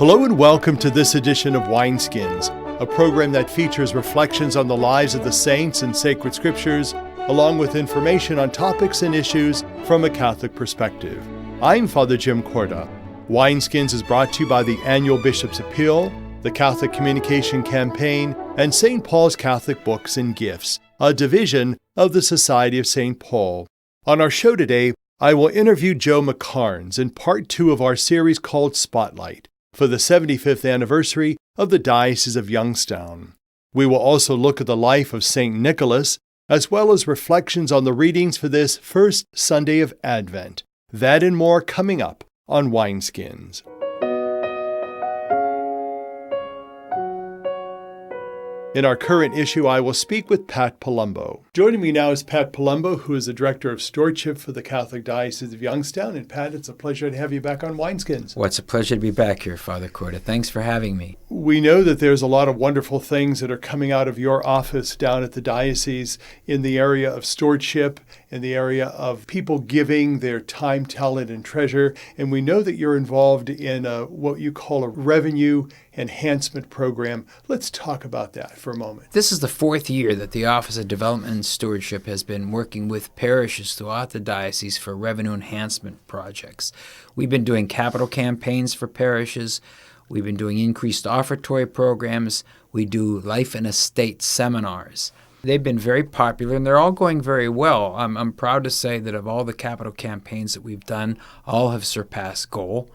Hello and welcome to this edition of Wineskins, a program that features reflections on the lives of the saints and sacred scriptures, along with information on topics and issues from a Catholic perspective. I'm Father Jim Korda. Wineskins is brought to you by the Annual Bishop's Appeal, the Catholic Communication Campaign, and St. Paul's Catholic Books and Gifts, a division of the Society of St. Paul. On our show today, I will interview Joe McCarns in part 2 of our series called Spotlight, for the 75th anniversary of the Diocese of Youngstown. We will also look at the life of St. Nicholas, as well as reflections on the readings for this first Sunday of Advent. That and more coming up on Wineskins. In our current issue, I will speak with Pat Palumbo. Joining me now is Pat Palumbo, who is the Director of Stewardship for the Catholic Diocese of Youngstown. And Pat, it's a pleasure to have you back on Wineskins. Well, it's a pleasure to be back here, Father Korda. Thanks for having me. We know that there's a lot of wonderful things that are coming out of your office down at the diocese in the area of stewardship, in the area of people giving their time, talent, and treasure. And we know that you're involved in what you call a revenue enhancement program. Let's talk about that for a moment. This is the 4th year that the Office of Development and Stewardship has been working with parishes throughout the diocese for revenue enhancement projects. We've been doing capital campaigns for parishes. We've been doing increased offertory programs. We do life and estate seminars. They've been very popular, and they're all going very well. I'm proud to say that of all the capital campaigns that we've done, all have surpassed goal.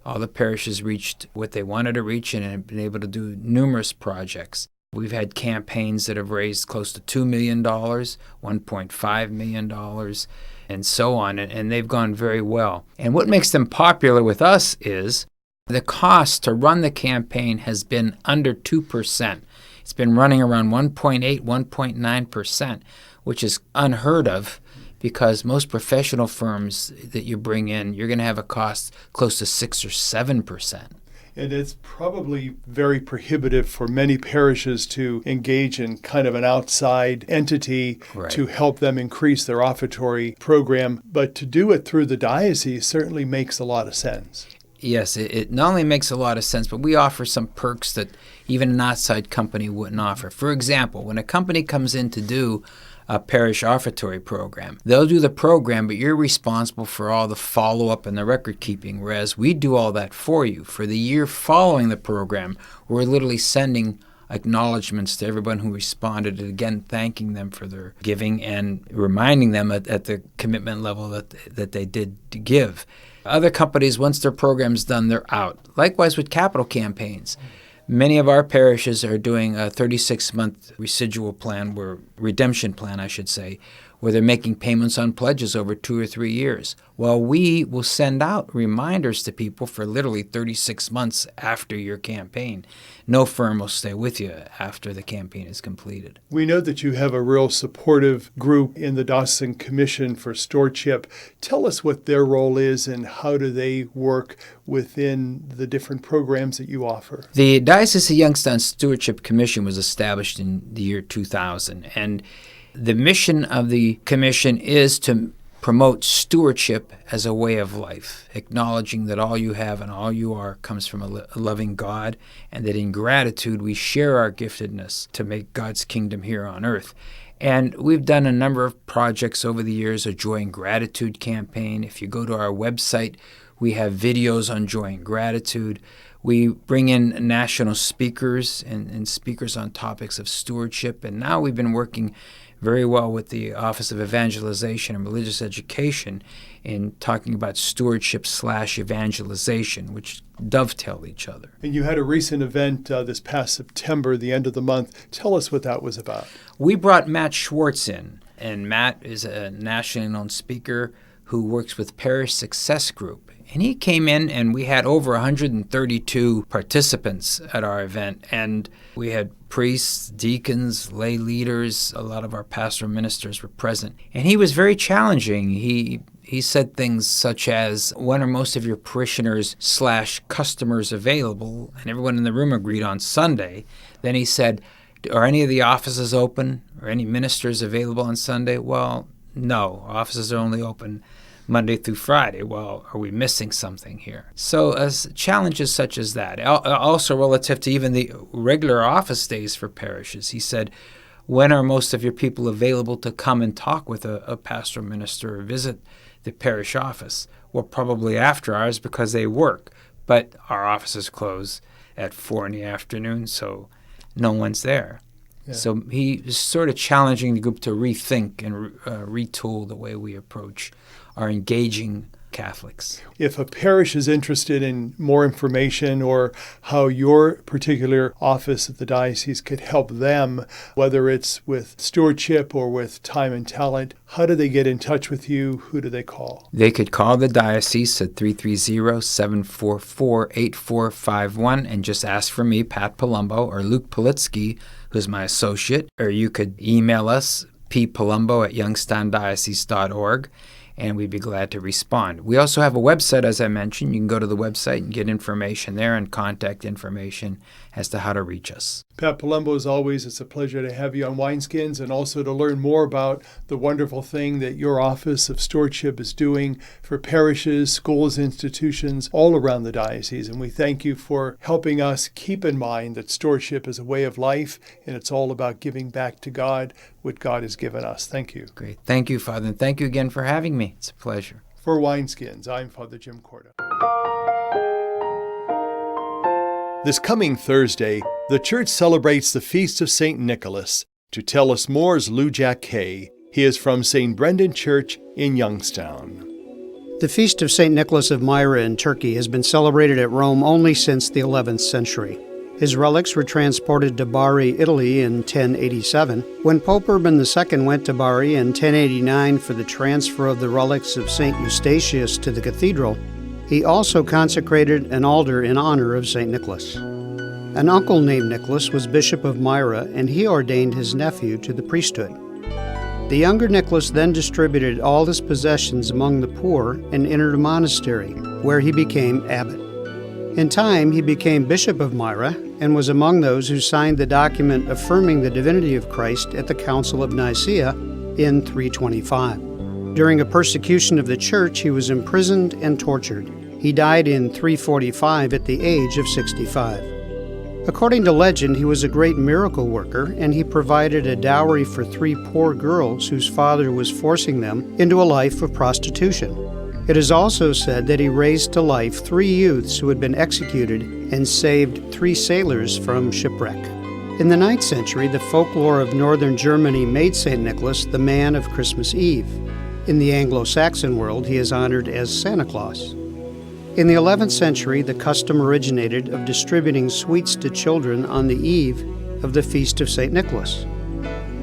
All the parishes reached what they wanted to reach and have been able to do numerous projects. We've had campaigns that have raised close to $2 million, $1.5 million, and so on, and they've gone very well. And what makes them popular with us is the cost to run the campaign has been under 2%. It's been running around 1.8, 1.9%, which is unheard of, because most professional firms that you bring in, you're going to have a cost close to 6 or 7%. And it's probably very prohibitive for many parishes to engage in kind of an outside entity to help them increase their offertory program. But to do it through the diocese certainly makes a lot of sense. Yes, it not only makes a lot of sense, but we offer some perks that even an outside company wouldn't offer. For example, when a company comes in to do a parish offertory program, they'll do the program, but you're responsible for all the follow-up and the record keeping, whereas we do all that for you. For the year following the program, we're literally sending acknowledgments to everyone who responded, and again, thanking them for their giving and reminding them at the commitment level that they did give. Other companies, once their program's done, they're out. Likewise with capital campaigns. Many of our parishes are doing a 36-month redemption plan, where they're making payments on pledges over 2 or 3 years. Well, we will send out reminders to people for literally 36 months after your campaign. No firm will stay with you after the campaign is completed. We know that you have a real supportive group in the Diocesan Commission for Stewardship. Tell us what their role is and how do they work within the different programs that you offer. The Diocese of Youngstown Stewardship Commission was established in the year 2000, and the mission of the commission is to promote stewardship as a way of life, acknowledging that all you have and all you are comes from a loving God, and that in gratitude we share our giftedness to make God's kingdom here on earth. And we've done a number of projects over the years, a Joy and Gratitude campaign. If you go to our website, we have videos on joy and gratitude. We bring in national speakers and speakers on topics of stewardship, and now we've been working very well with the Office of Evangelization and Religious Education in talking about stewardship/evangelization, which dovetail each other. And you had a recent event this past September, the end of the month. Tell us what that was about. We brought Matt Schwartz in, and Matt is a nationally known speaker who works with Parish Success Group. And he came in, and we had over 132 participants at our event, and we had priests, deacons, lay leaders, a lot of our pastoral ministers were present. And he was very challenging. He said things such as, when are most of your parishioners/customers available? And everyone in the room agreed on Sunday. Then he said, are any of the offices open? Are any ministers available on Sunday? Well, no, offices are only open Monday through Friday. Well, are we missing something here? So challenges such as that. Also relative to even the regular office days for parishes. He said, when are most of your people available to come and talk with a pastoral minister or visit the parish office? Well, probably after hours because they work. But our offices close at 4 in the afternoon, so no one's there. Yeah. So he is sort of challenging the group to rethink and retool the way we approach our engaging Catholics. If a parish is interested in more information or how your particular office at the diocese could help them, whether it's with stewardship or with time and talent, how do they get in touch with you? Who do they call? They could call the diocese at 330-744-8451 and just ask for me, Pat Palumbo, or Luke Politsky, who's my associate, or you could email us, ppalumbo@youngstowndiocese.org, and we'd be glad to respond. We also have a website, as I mentioned. You can go to the website and get information there and contact information as to how to reach us. Pat Palumbo, as always, it's a pleasure to have you on Wineskins and also to learn more about the wonderful thing that your Office of Stewardship is doing for parishes, schools, institutions all around the diocese. And we thank you for helping us keep in mind that stewardship is a way of life and it's all about giving back to God what God has given us. Thank you. Great. Thank you, Father. And thank you again for having me. It's a pleasure. For Wineskins, I'm Father Jim Korda. This coming Thursday, the Church celebrates the Feast of St. Nicholas. To tell us more is Lou Jacquet. He is from St. Brendan Church in Youngstown. The Feast of St. Nicholas of Myra in Turkey has been celebrated at Rome only since the 11th century. His relics were transported to Bari, Italy in 1087. When Pope Urban II went to Bari in 1089 for the transfer of the relics of St. Eustatius to the cathedral, he also consecrated an altar in honor of St. Nicholas. An uncle named Nicholas was Bishop of Myra, and he ordained his nephew to the priesthood. The younger Nicholas then distributed all his possessions among the poor and entered a monastery, where he became abbot. In time, he became Bishop of Myra and was among those who signed the document affirming the divinity of Christ at the Council of Nicaea in 325. During a persecution of the Church, he was imprisoned and tortured. He died in 345 at the age of 65. According to legend, he was a great miracle worker, and he provided a dowry for 3 poor girls whose father was forcing them into a life of prostitution. It is also said that he raised to life 3 youths who had been executed and saved 3 sailors from shipwreck. In the 9th century, the folklore of northern Germany made St. Nicholas the man of Christmas Eve. In the Anglo-Saxon world, he is honored as Santa Claus. In the 11th century, the custom originated of distributing sweets to children on the eve of the Feast of St. Nicholas.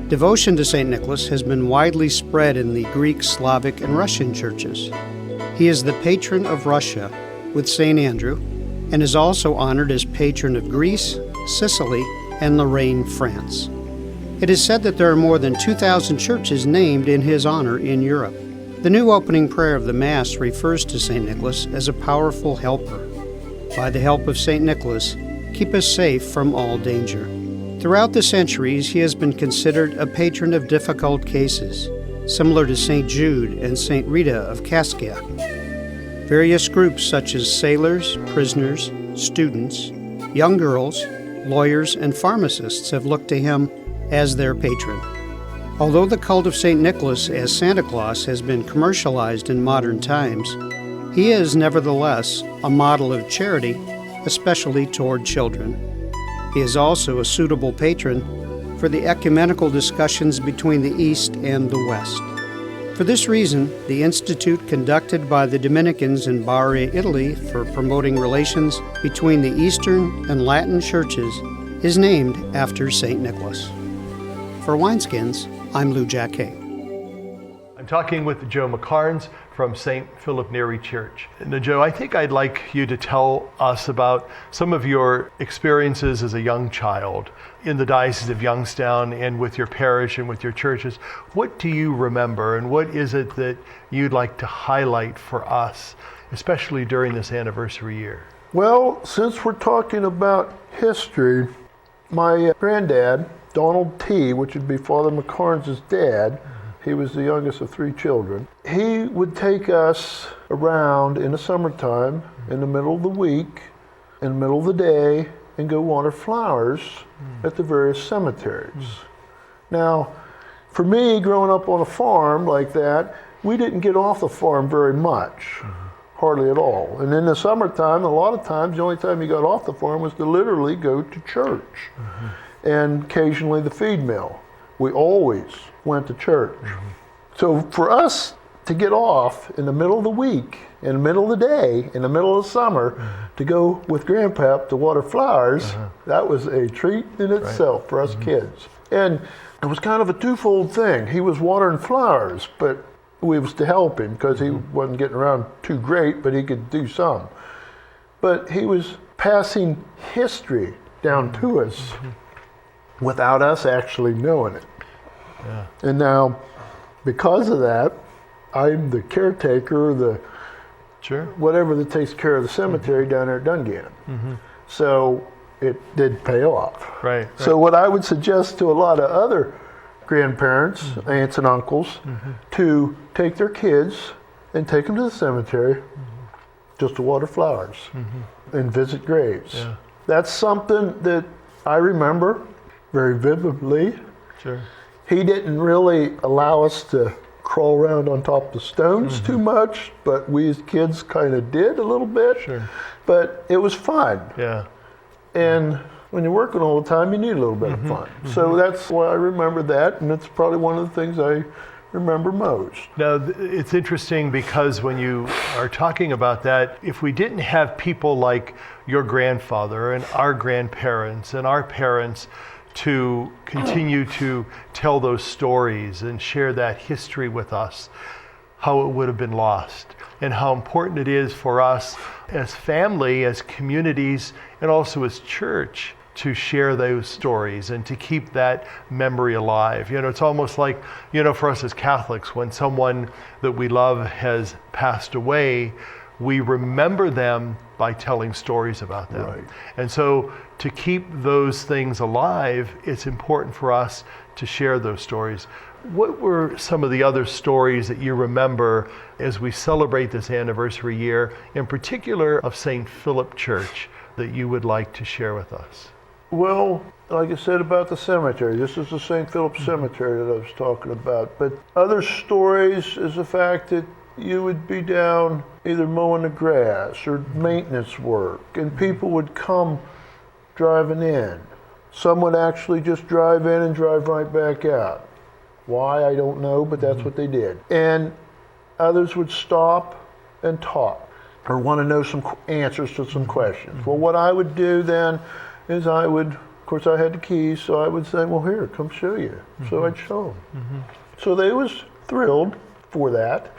Devotion to St. Nicholas has been widely spread in the Greek, Slavic, and Russian churches. He is the patron of Russia with St. Andrew and is also honored as patron of Greece, Sicily, and Lorraine, France. It is said that there are more than 2,000 churches named in his honor in Europe. The new opening prayer of the Mass refers to St. Nicholas as a powerful helper. By the help of St. Nicholas, keep us safe from all danger. Throughout the centuries, he has been considered a patron of difficult cases, similar to St. Jude and St. Rita of Cascia. Various groups such as sailors, prisoners, students, young girls, lawyers, and pharmacists have looked to him as their patron. Although the cult of St. Nicholas as Santa Claus has been commercialized in modern times, he is nevertheless a model of charity, especially toward children. He is also a suitable patron for the ecumenical discussions between the East and the West. For this reason, the institute conducted by the Dominicans in Bari, Italy, for promoting relations between the Eastern and Latin churches is named after St. Nicholas. For Wineskins, I'm Lou Jacquet. I'm talking with Joe McCarns from St. Philip Neri Church. Now, Joe, I think I'd like you to tell us about some of your experiences as a young child in the Diocese of Youngstown and with your parish and with your churches. What do you remember, and what is it that you'd like to highlight for us, especially during this anniversary year? Well, since we're talking about history, my granddad, Donald T., which would be Father McCarns' dad, He was the youngest of 3 children. He would take us around in the summertime, in the middle of the week, in the middle of the day, and go water flowers at the various cemeteries. Now, for me, growing up on a farm like that, we didn't get off the farm very much, hardly at all. And in the summertime, a lot of times, the only time you got off the farm was to literally go to church and occasionally the feed mill. We always went to church. So for us to get off in the middle of the week, in the middle of the day, in the middle of the summer, to go with Grandpap to water flowers, that was a treat in itself for us kids. And it was kind of a twofold thing. He was watering flowers, but we was to help him because he wasn't getting around too great, but he could do some. But he was passing history down to us without us actually knowing it. And now, because of that, I'm the caretaker, the whatever that takes care of the cemetery down there at Dungannon. So it did pay off. Right. So what I would suggest to a lot of other grandparents, aunts and uncles, to take their kids and take them to the cemetery just to water flowers and visit graves. That's something that I remember very vividly. He didn't really allow us to crawl around on top of the stones too much, but we as kids kind of did a little bit. But it was fun. And when you're working all the time, you need a little bit of fun. So that's why I remember that, and it's probably one of the things I remember most. Now, it's interesting because when you are talking about that, if we didn't have people like your grandfather and our grandparents and our parents to continue to tell those stories and share that history with us, how it would have been lost, and how important it is for us as family, as communities, and also as church to share those stories and to keep that memory alive. You know, it's almost like, you know, for us as Catholics, when someone that we love has passed away, we remember them by telling stories about them. And so to keep those things alive, it's important for us to share those stories. What were some of the other stories that you remember as we celebrate this anniversary year, in particular of St. Philip Church, that you would like to share with us? Well, like I said about the cemetery, this is the St. Philip Cemetery that I was talking about. But other stories is the fact that you would be down either mowing the grass or maintenance work, and people would come driving in. Some would actually just drive in and drive right back out. Why, I don't know, but that's what they did. And others would stop and talk or want to know some answers to some questions. Well, what I would do then is I would, of course I had the keys, so I would say, well, here, come show you. So I'd show them. So they was thrilled for that.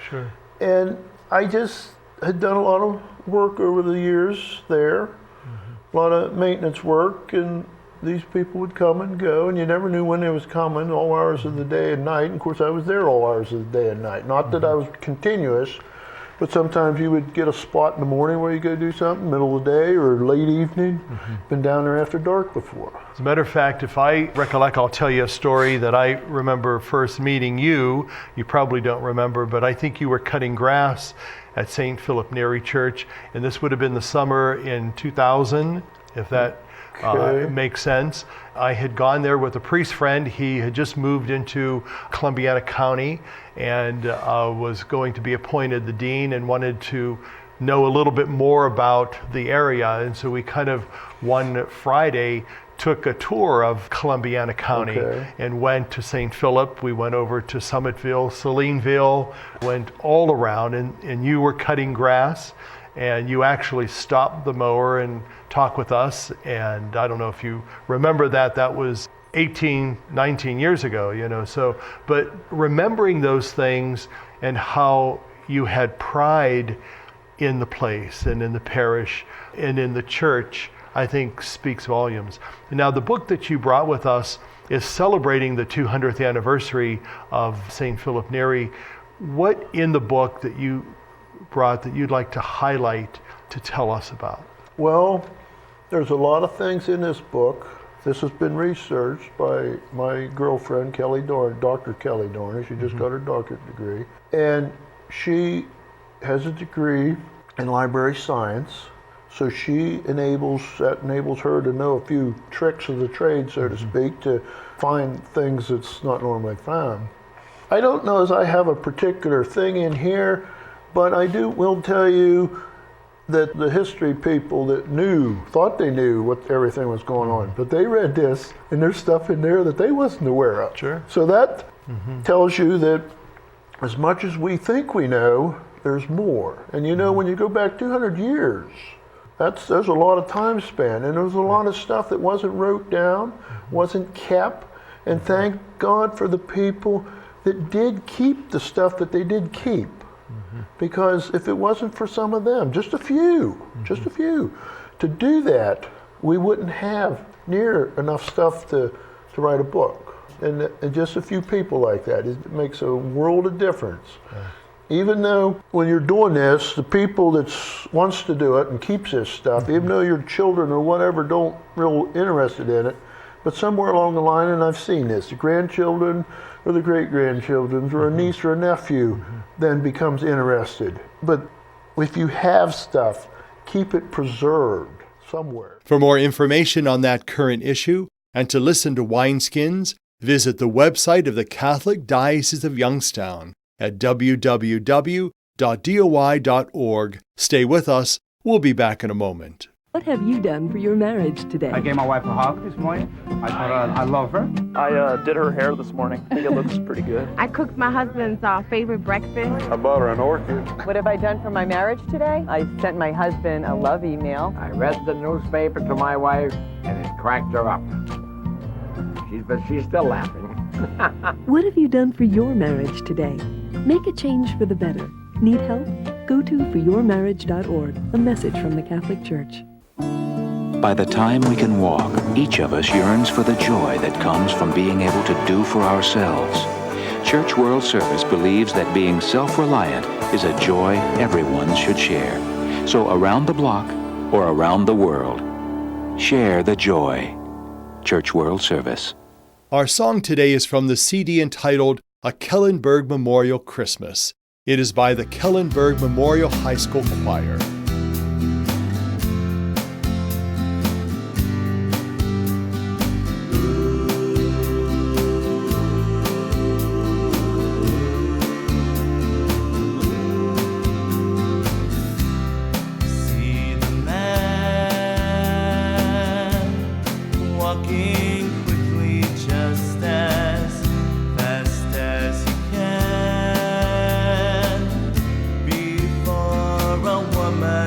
And I just had done a lot of work over the years there, a lot of maintenance work, and these people would come and go, and you never knew when they was coming, all hours of the day and night. And of course I was there all hours of the day and night. Not that I was continuous, but sometimes you would get a spot in the morning where you go do something, middle of the day or late evening. Been down there after dark before. As a matter of fact, if I recollect, I'll tell you a story that I remember first meeting you. You probably don't remember, but I think you were cutting grass at St. Philip Neri Church, and this would have been the summer in 2000, if that makes sense. I had gone there with a priest friend. He had just moved into Columbiana County and was going to be appointed the dean and wanted to know a little bit more about the area. And so we kind of one Friday took a tour of Columbiana County and went to St. Philip. We went over to Summitville, Salineville, went all around, and you were cutting grass, and you actually stopped the mower and talked with us. And I don't know if you remember that. That was 18, 19 years ago, you know. So, but remembering those things and how you had pride in the place and in the parish and in the church, I think speaks volumes. Now, the book that you brought with us is celebrating the 200th anniversary of St. Philip Neri. What in the book that you brought that you'd like to highlight to tell us about? Well, there's a lot of things in this book This has been researched by my girlfriend, Kelly Dorn, Dr. Kelly Dorn. She just got her doctorate degree. And she has a degree in library science. So that enables her to know a few tricks of the trade, so to speak, to find things that's not normally found. I don't know as I have a particular thing in here, but I will tell you that the history people that thought they knew what everything was going on, but they read this and there's stuff in there that they wasn't aware of. Sure. So that tells you that as much as we think we know, there's more. And you know, when you go back 200 years, there's a lot of time span, and there's a lot of stuff that wasn't wrote down, wasn't kept, and thank God for the people that did keep the stuff that they did keep. Because if it wasn't for some of them, just a few, to do that, we wouldn't have near enough stuff to write a book. And just a few people like that, it makes a world of difference. Even though when you're doing this, the people that wants to do it and keeps this stuff, even though your children or whatever don't real interested in it, but somewhere along the line, and I've seen this, the grandchildren or the great-grandchildren or a niece or a nephew then becomes interested. But if you have stuff, keep it preserved somewhere. For more information on that current issue and to listen to Wineskins, visit the website of the Catholic Diocese of Youngstown at www.doi.org. Stay with us. We'll be back in a moment. What have you done for your marriage today? I gave my wife a hug this morning. I told her I love her. I did her hair this morning. I think it looks pretty good. I cooked my husband's favorite breakfast. I bought her an orchid. What have I done for my marriage today? I sent my husband a love email. I read the newspaper to my wife, and it cracked her up. But she's still laughing. What have you done for your marriage today? Make a change for the better. Need help? Go to foryourmarriage.org, a message from the Catholic Church. By the time we can walk, each of us yearns for the joy that comes from being able to do for ourselves. Church World Service believes that being self-reliant is a joy everyone should share. So around the block or around the world, share the joy. Church World Service. Our song today is from the CD entitled A Kellenberg Memorial Christmas. It is by the Kellenberg Memorial High School Choir. Woman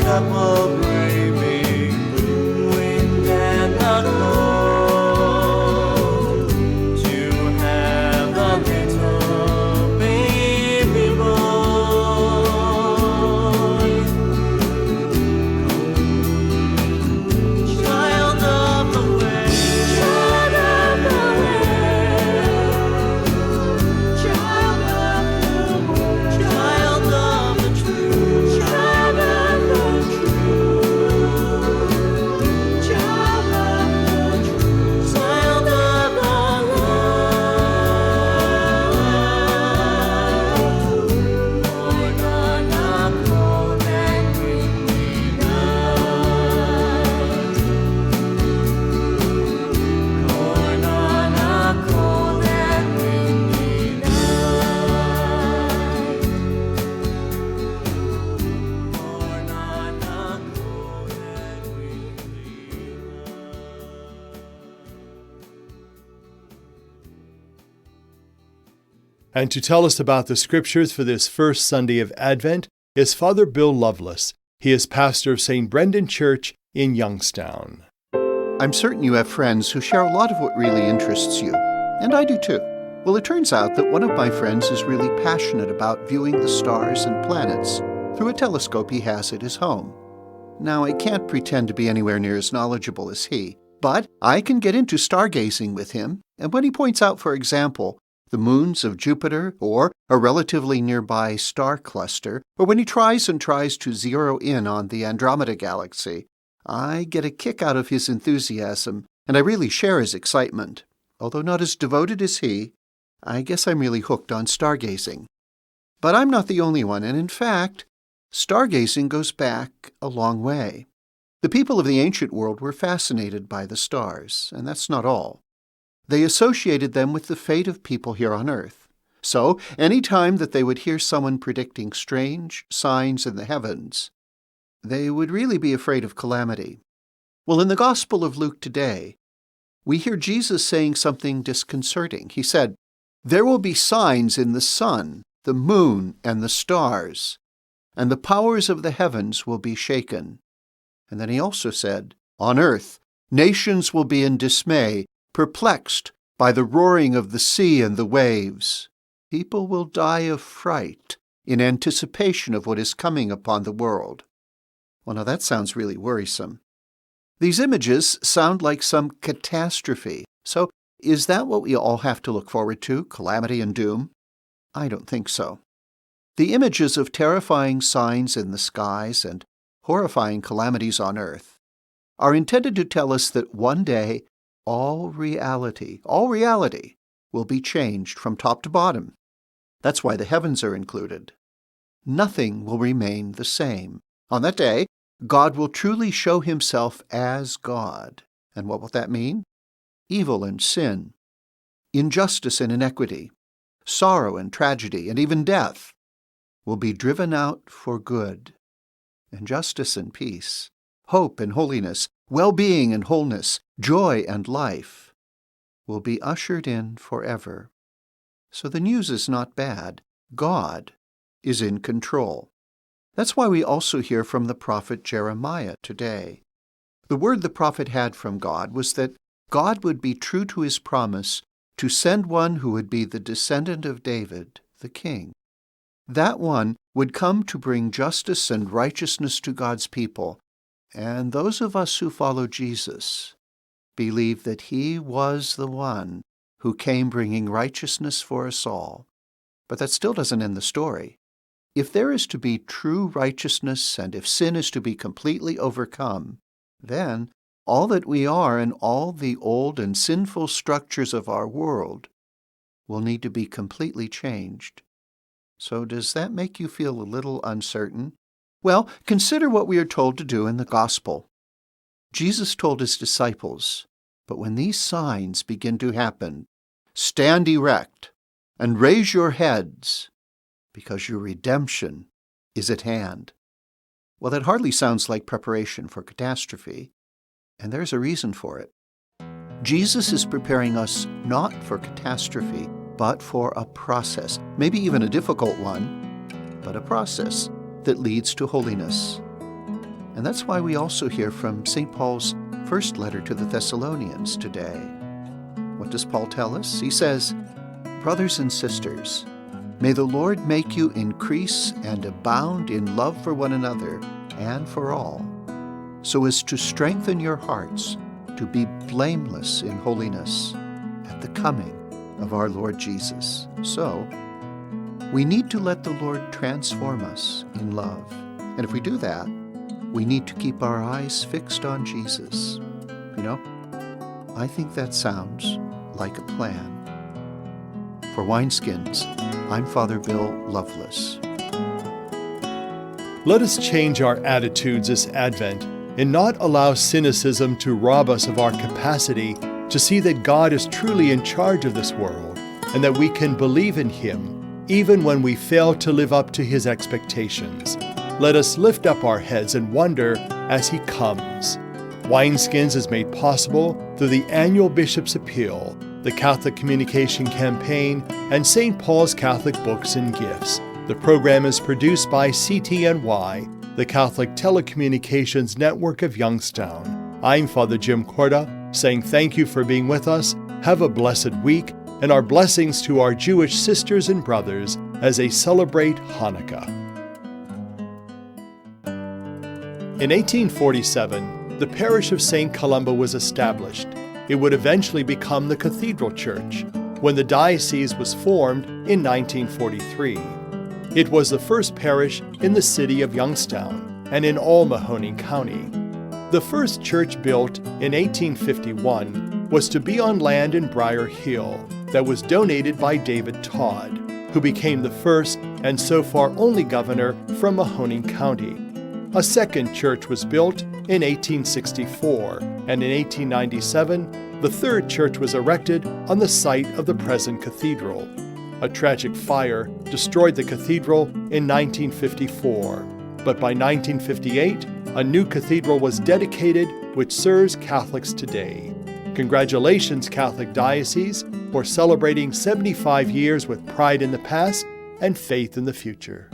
up a braving blue wind and the cold to have the little baby boy. Child of the way, child of the way, child of the way, child of the truth, child of the truth, child of the truth, child of the love, born on a cold and windy night, born on a cold and windy night, born on a cold and windy And to tell us about the scriptures for this first Sunday of Advent is Father Bill Loveless. He is pastor of St. Brendan Church in Youngstown. I'm certain you have friends who share a lot of what really interests you, and I do too. Well, it turns out that one of my friends is really passionate about viewing the stars and planets through a telescope he has at his home. Now, I can't pretend to be anywhere near as knowledgeable as he, but I can get into stargazing with him, and when he points out, for example, the moons of Jupiter or a relatively nearby star cluster, or when he tries to zero in on the Andromeda galaxy, I get a kick out of his enthusiasm, and I really share his excitement. Although not as devoted as he, I guess I'm really hooked on stargazing. But I'm not the only one, and in fact, stargazing goes back a long way. The people of the ancient world were fascinated by the stars, and that's not all. They associated them with the fate of people here on earth. So, any time that they would hear someone predicting strange signs in the heavens, they would really be afraid of calamity. Well, in the Gospel of Luke today, we hear Jesus saying something disconcerting. He said, "There will be signs in the sun, the moon, and the stars, and the powers of the heavens will be shaken." And then he also said, "On earth, nations will be in dismay, perplexed by the roaring of the sea and the waves. People will die of fright in anticipation of what is coming upon the world." Well, now that sounds really worrisome. These images sound like some catastrophe. So, is that what we all have to look forward to, calamity and doom? I don't think so. The images of terrifying signs in the skies and horrifying calamities on earth are intended to tell us that one day all reality will be changed from top to bottom. That's why the heavens are included. Nothing will remain the same. On that day, God will truly show himself as God. And what will that mean? Evil and sin, injustice and inequity, sorrow and tragedy, and even death will be driven out for good. And justice and peace, hope and holiness, well-being and wholeness, joy and life will be ushered in forever. So the news is not bad. God is in control. That's why we also hear from the prophet Jeremiah today. The word the prophet had from God was that God would be true to his promise to send one who would be the descendant of David, the king. That one would come to bring justice and righteousness to God's people, and those of us who follow Jesus believe that he was the one who came bringing righteousness for us all. But that still doesn't end the story. If there is to be true righteousness, and if sin is to be completely overcome, then all that we are and all the old and sinful structures of our world will need to be completely changed. So does that make you feel a little uncertain? Well, consider what we are told to do in the Gospel. Jesus told his disciples, "But when these signs begin to happen, stand erect and raise your heads, because your redemption is at hand." Well, that hardly sounds like preparation for catastrophe, and there's a reason for it. Jesus is preparing us not for catastrophe, but for a process, maybe even a difficult one, but a process that leads to holiness. And that's why we also hear from St. Paul's first letter to the Thessalonians today. What does Paul tell us? He says, "Brothers and sisters, may the Lord make you increase and abound in love for one another and for all, so as to strengthen your hearts to be blameless in holiness at the coming of our Lord Jesus." So, we need to let the Lord transform us in love. And if we do that, we need to keep our eyes fixed on Jesus. You know, I think that sounds like a plan. For Wineskins, I'm Father Bill Loveless. Let us change our attitudes this Advent and not allow cynicism to rob us of our capacity to see that God is truly in charge of this world and that we can believe in Him even when we fail to live up to His expectations. Let us lift up our heads and wonder as He comes. Wineskins is made possible through the annual Bishop's Appeal, the Catholic Communication Campaign, and St. Paul's Catholic Books and Gifts. The program is produced by CTNY, the Catholic Telecommunications Network of Youngstown. I'm Father Jim Korda, saying thank you for being with us. Have a blessed week, and our blessings to our Jewish sisters and brothers as they celebrate Hanukkah. In 1847, the parish of St. Palumbo was established. It would eventually become the Cathedral Church when the diocese was formed in 1943. It was the first parish in the city of Youngstown and in all Mahoning County. The first church built in 1851 was to be on land in Briar Hill that was donated by David Todd, who became the first and so far only governor from Mahoning County. A second church was built in 1864, and in 1897, the third church was erected on the site of the present cathedral. A tragic fire destroyed the cathedral in 1954, but by 1958, a new cathedral was dedicated which serves Catholics today. Congratulations, Catholic Diocese, for celebrating 75 years with pride in the past and faith in the future.